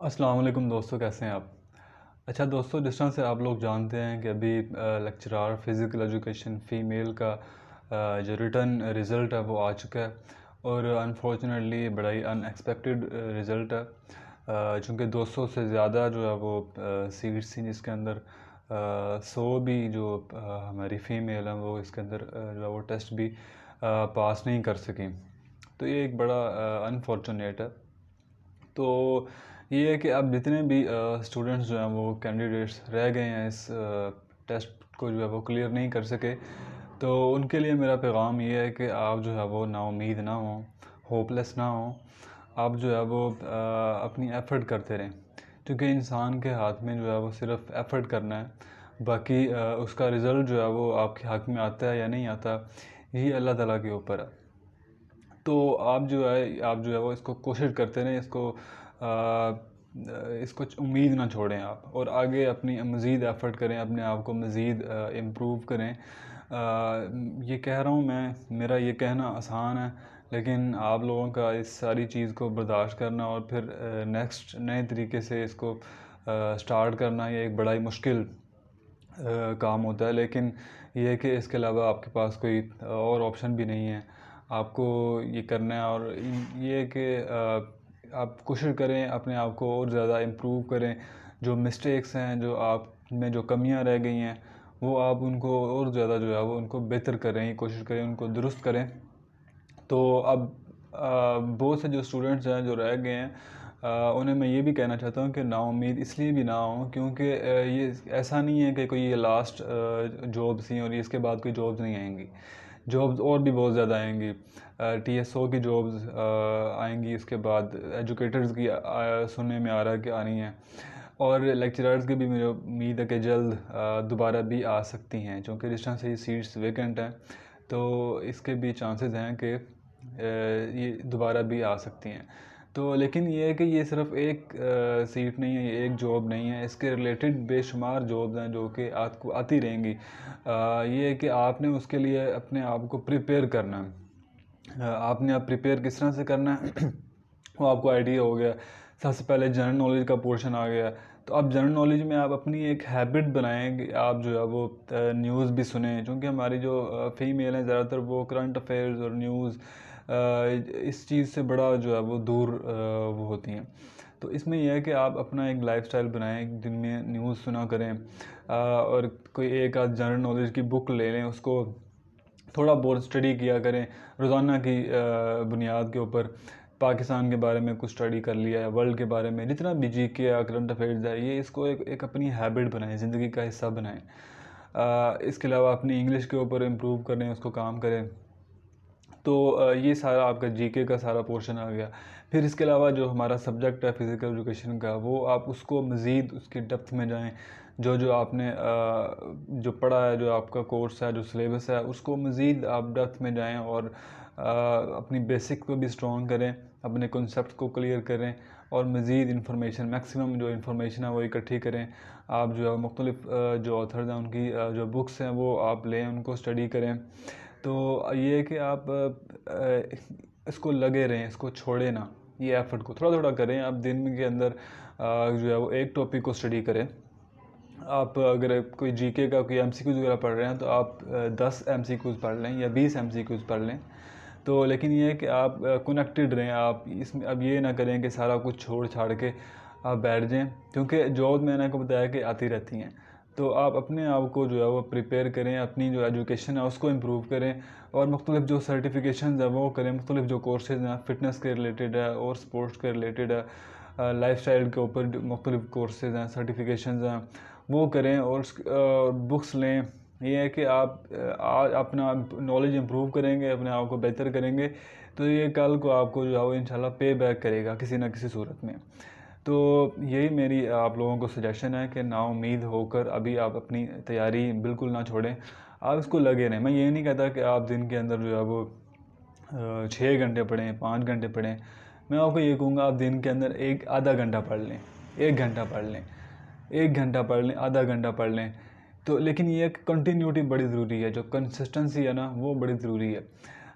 अस्सलाम वालेकुम दोस्तों, कैसे हैं आप? अच्छा दोस्तों, जिस तरह से आप लोग जानते हैं कि अभी लेक्चरार फ़िज़िकल एजुकेशन फ़ीमेल का जो रिटन रिज़ल्ट है वो आ चुका है। और अनफॉर्चुनेटली बड़ा ही अनएक्सपेक्टेड रिज़ल्ट है, चूँकि 200 से ज़्यादा जो है वो सीट्स थी जिसके अंदर 100 भी जो हमारी फ़ीमेल हैं वो इसके अंदर जो है वो टेस्ट भी पास नहीं कर सकें। तो ये एक बड़ा अनफॉर्चुनेट है। तो ये है कि अब जितने भी स्टूडेंट्स जो हैं वो कैंडिडेट्स रह गए हैं इस टेस्ट को जो है वो क्लियर नहीं कर सके, तो उनके लिए मेरा पैगाम ये है कि आप जो है वो नाउम्मीद ना हो, होपलेस ना हो। आप जो है वो अपनी एफ़र्ट करते रहें, क्योंकि इंसान के हाथ में जो है वो सिर्फ एफ़र्ट करना है। बाकी उसका रिज़ल्ट जो है वो आपके हक़ में आता है या नहीं आता, ये अल्लाह ताला के ऊपर है। तो आप जो है वो इसको कोशिश करते रहें, इसको उम्मीद ना छोड़ें आप, और आगे अपनी मज़ीद एफ़र्ट करें, अपने आप को मज़ीद इम्प्रूव करें। ये कह रहा हूँ मैं, मेरा ये कहना आसान है, लेकिन आप लोगों का इस सारी चीज़ को बर्दाश्त करना और फिर नेक्स्ट नए तरीके से इसको स्टार्ट करना, ये एक बड़ा ही मुश्किल काम होता है। लेकिन ये है कि इसके अलावा आपके पास कोई और ऑप्शन भी नहीं है, आपको ये करना है। और ये है कि आप कोशिश करें, अपने आप को और ज़्यादा इम्प्रूव करें। जो मिस्टेक्स हैं, जो आप में जो कमियां रह गई हैं, वो आप उनको और ज़्यादा जो है वो उनको बेहतर करें, कोशिश करें उनको दुरुस्त करें। तो अब बहुत से जो स्टूडेंट्स हैं जो रह गए हैं, उन्हें मैं ये भी कहना चाहता हूँ कि नाउम्मीद इसलिए भी ना हो, क्योंकि ये ऐसा नहीं है कि कोई ये लास्ट जॉब्स ही और इसके बाद कोई जॉब्स नहीं आएंगी। जॉब्स और भी बहुत ज़्यादा आएंगी। TSO की जॉब्स आएंगी, इसके बाद एजुकेटर्स की सुनने में आ रहा है कि आनी है। और लेक्चरर्स की भी मुझे उम्मीद है कि जल्द दोबारा भी आ सकती हैं, क्योंकि जिस तरह से ये सीट्स वेकेंट हैं, तो इसके भी चांसेस हैं कि ये दोबारा भी आ सकती हैं। तो लेकिन ये है कि ये सिर्फ़ एक सीट नहीं है, ये एक जॉब नहीं है, इसके रिलेटेड बेशुमार जॉब्स हैं जो कि आपको आती रहेंगी। ये है कि आपने उसके लिए अपने आप को प्रिपेयर करना है। आपने अब प्रिपेयर किस तरह से करना है वो आपको आइडिया हो गया। सबसे पहले जनरल नॉलेज का पोर्शन आ गया। तो अब जनरल नॉलेज में आप अपनी एक हैबिट बनाएं कि आप जो है वो न्यूज़ भी सुने, क्योंकि हमारी जो फ़ीमेल हैं ज़्यादातर वो करंट अफेयर्स और न्यूज़ इस चीज़ से बड़ा जो है वो दूर वो होती हैं। तो इसमें यह है कि आप अपना एक लाइफस्टाइल बनाएं, दिन में न्यूज़ सुना करें, और कोई एक आध जनरल नॉलेज की बुक ले लें, उसको थोड़ा बहुत स्टडी किया करें रोज़ाना की बुनियाद के ऊपर। पाकिस्तान के बारे में कुछ स्टडी कर लिया है, वर्ल्ड के बारे में जितना भी GK या करंट अफेयर्स है, ये इसको एक अपनी हैबिट बनाएं, ज़िंदगी का हिस्सा बनाएं। इसके अलावा अपनी इंग्लिश के ऊपर इम्प्रूव करें, उसको काम करें। तो ये सारा आपका GK का सारा पोर्शन आ गया। फिर इसके अलावा जो हमारा सब्जेक्ट है फ़िज़िकल एजुकेशन का, वो आप उसको मज़ीद उसकी डेप्थ में जाएं। जो जो आपने जो पढ़ा है, जो आपका कोर्स है, जो सिलेबस है, उसको मज़ीद आप डेप्थ में जाएं और अपनी बेसिक को भी स्ट्रॉन्ग करें, अपने कॉन्सेप्ट को क्लियर करें, और मज़ीद इंफॉर्मेशन, मैक्सिमम जो इंफॉर्मेशन है वो इकट्ठी करें। आप जो है मुख्तलिफ़ जो ऑथर्स हैं उनकी जो बुक्स हैं वो आप लें, उनको स्टडी करें। तो ये है कि आप इसको लगे रहें, इसको छोड़ें ना, ये एफ़र्ट को थोड़ा थोड़ा करें। आप दिन के अंदर जो है वो एक टॉपिक को स्टडी करें। आप अगर कोई GK का कोई MCQs वगैरह पढ़ रहे हैं, तो आप 10 MCQs पढ़ लें या 20 MCQs पढ़ लें। तो लेकिन ये है कि आप कनेक्टेड रहें। आप इसमें अब ये ना करें कि सारा कुछ छोड़ छाड़ के आप बैठ जाएं, क्योंकि जॉब मैंने आपको बताया कि आती रहती हैं। तो आप अपने आप को जो है वो प्रिपेयर करें, अपनी जो एजुकेशन है उसको इम्प्रूव करें, और मुख्तलिफ़ जो सर्टिफिकेशन है वो करें। मुख्तलिफ़ जो कोर्सेज़ हैं, फ़िटनेस के रिलेटेड है और स्पोर्ट्स के रिलेटेड है, लाइफस्टाइल के ऊपर मुख्तलिफ़ कोर्सेज़ हैं, सर्टिफिकेशंस हैं, वो करें। और बुक्स लें। ये है कि आप अपना नॉलेज इम्प्रूव करेंगे, अपने आप को बेहतर करेंगे, तो ये कल को आपको जो है वो इंशाल्लाह पे बैक करेगा किसी न किसी सूरत में। तो यही मेरी आप लोगों को सजेशन है कि नाउम्मीद होकर अभी आप अपनी तैयारी बिल्कुल ना छोड़ें, आप इसको लगे रहें। मैं ये नहीं कहता कि आप दिन के अंदर जो है वो 6 घंटे पढ़ें, 5 घंटे पढ़ें। मैं आपको ये कहूँगा, आप दिन के अंदर एक आधा घंटा पढ़ लें, 1 घंटा पढ़ लें, 1 घंटा पढ़ लें, आधा घंटा पढ़ लें। तो लेकिन ये कंटिन्यूटी बड़ी ज़रूरी है, जो कंसिस्टेंसी है ना वो बड़ी ज़रूरी है।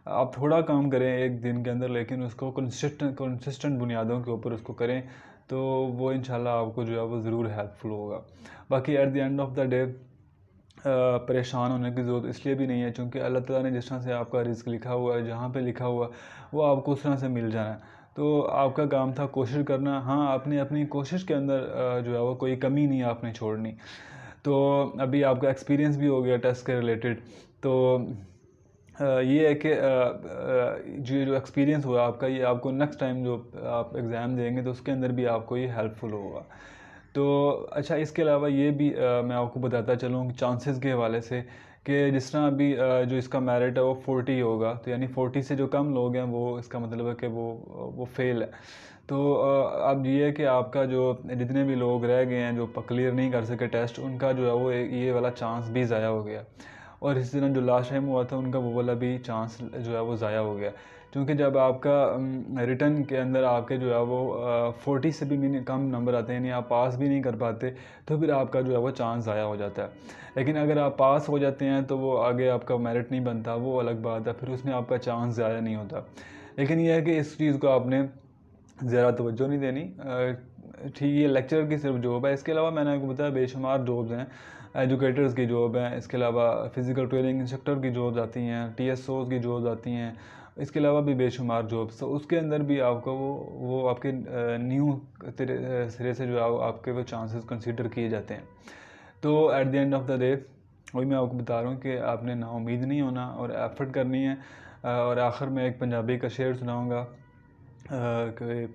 आप थोड़ा काम करें एक दिन के अंदर, लेकिन उसको कंसिस्टेंट बुनियादों के ऊपर उसको करें, तो वो इंशाल्लाह आपको जो है वो ज़रूर हेल्पफुल होगा। बाकी at the end of the day परेशान होने की ज़रूरत इसलिए भी नहीं है क्योंकि अल्लाह ताला ने जिस तरह से आपका रिज़्क लिखा हुआ है, जहाँ पे लिखा हुआ वो आपको उस तरह से मिल जाना है। तो आपका काम था कोशिश करना। हाँ, आपने अपनी कोशिश के अंदर जो है वो कोई कमी नहीं आपने छोड़नी। तो अभी आपका एक्सपीरियंस भी हो गया टेस्ट के रिलेटेड। तो ये है कि जो एक्सपीरियंस हुआ आपका, ये आपको नेक्स्ट टाइम जो आप एग्ज़ाम देंगे तो उसके अंदर भी आपको ये हेल्पफुल होगा। तो अच्छा, इसके अलावा ये भी मैं आपको बताता चलूँ चांसेस के हवाले से कि जिस तरह अभी जो इसका मेरिट है वो 40 होगा, तो यानी 40 से जो कम लोग हैं वो, इसका मतलब है कि वो फेल है। तो अब ये है कि आपका जो जितने भी लोग रह गए हैं जो क्लियर नहीं कर सके टेस्ट, उनका जो है वो ये वाला चांस भी ज़ाया हो गया। और इसी तरह जो लास्ट टाइम हुआ था उनका वो वाला भी चांस जो है वो ज़ाया हो गया, क्योंकि जब आपका रिटर्न के अंदर आपके जो है वो 40 से भी कम नंबर आते हैं, यानी आप पास भी नहीं कर पाते, तो फिर आपका जो है वो चांस ज़ाया हो जाता है। लेकिन अगर आप पास हो जाते हैं तो वो आगे आपका मेरिट नहीं बनता, वो अलग बात है, फिर उसमें आपका चांस ज़्यादा नहीं होता। लेकिन यह है कि इस चीज़ को आपने ज़्यादा तवज्जो नहीं देनी। ठीक, ये लेक्चर की सिर्फ जॉब है, इसके अलावा मैंने आपको बताया बेशुमार जॉब्स हैं। एजुकेटर्स की जॉब है, इसके अलावा फ़िज़िकल ट्रेनिंग इंस्ट्रक्टर की जॉब्स आती हैं, टीएसओज़ की जॉब्स आती हैं, इसके अलावा भी बेशुमार जॉब्स। तो उसके अंदर भी आपको वो आपके न्यू सिरे से जो है आपके वो चांसेस कंसीडर किए जाते हैं। तो at the end of the day वही मैं आपको बता रहा हूँ कि आपने नाउम्मीद नहीं होना और एफ़र्ट करनी है। और आखिर में एक पंजाबी का शेर सुनाऊँगा कि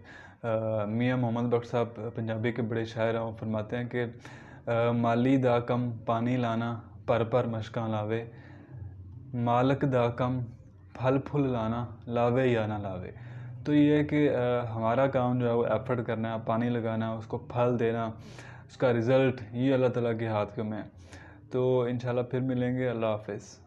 मियाँ मोहम्मद बख्श साहब पंजाबी के बड़े शायर हैं। वो फरमाते हैं कि माली दा कम पानी लाना, पर मशकां लावे, मालक दा कम फल फुल लाना, लावे या ना लावे। तो ये है कि हमारा काम जो है वो एफ़र्ट करना है, पानी लगाना है, उसको फल देना, उसका रिज़ल्ट ये अल्लाह ताला के हाथ में है। तो इंशाल्लाह फिर मिलेंगे। अल्लाह हाफ़िज़।